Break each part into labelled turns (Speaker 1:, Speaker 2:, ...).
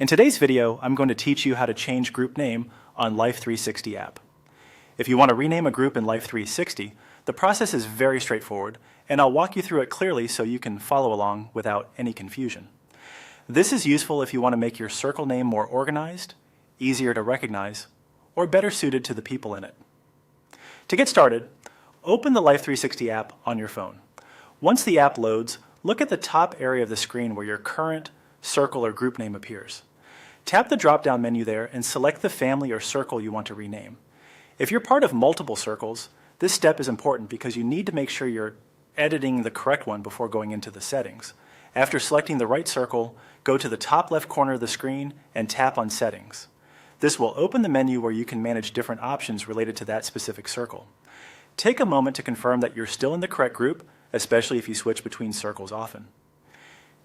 Speaker 1: In today's video, I'm going to teach you how to change group name on Life360 app. If you want to rename a group in Life360, the process is very straightforward, and I'll walk you through it clearly so you can follow along without any confusion. This is useful if you want to make your circle name more organized, easier to recognize, or better suited to the people in it. To get started, open the Life360 app on your phone. Once the app loads, look at the top area of the screen where your current circle or group name appears. Tap the drop-down menu there and select the family or circle you want to rename. If you're part of multiple circles, this step is important because you need to make sure you're editing the correct one before going into the settings. After selecting the right circle, go to the top left corner of the screen and tap on Settings. This will open the menu where you can manage different options related to that specific circle. Take a moment to confirm that you're still in the correct group, especially if you switch between circles often.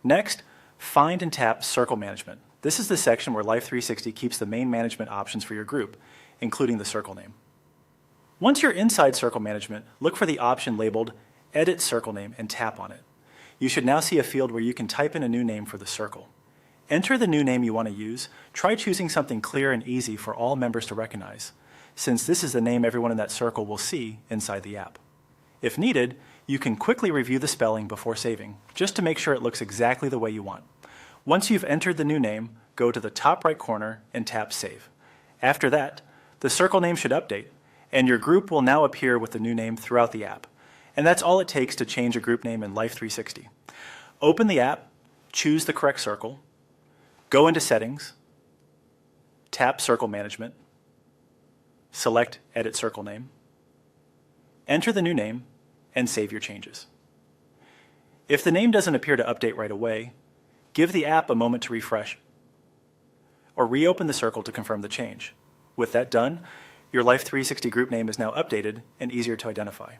Speaker 1: Next, find and tap Circle Management. This is the section where Life360 keeps the main management options for your group, including the circle name. Once you're inside Circle Management, look for the option labeled Edit Circle Name and tap on it. You should now see a field where you can type in a new name for the circle. Enter the new name you want to use. Try choosing something clear and easy for all members to recognize, since this is the name everyone in that circle will see inside the app. If needed, you can quickly review the spelling before saving, just to make sure it looks exactly the way you want. Once you've entered the new name, go to the top right corner and tap Save. After that, the circle name should update, and your group will now appear with the new name throughout the app. And that's all it takes to change a group name in Life360. Open the app, choose the correct circle, go into Settings, tap Circle Management, select Edit Circle Name, enter the new name, and save your changes. If the name doesn't appear to update right away, give the app a moment to refresh, or reopen the circle to confirm the change. With that done, your Life360 group name is now updated and easier to identify.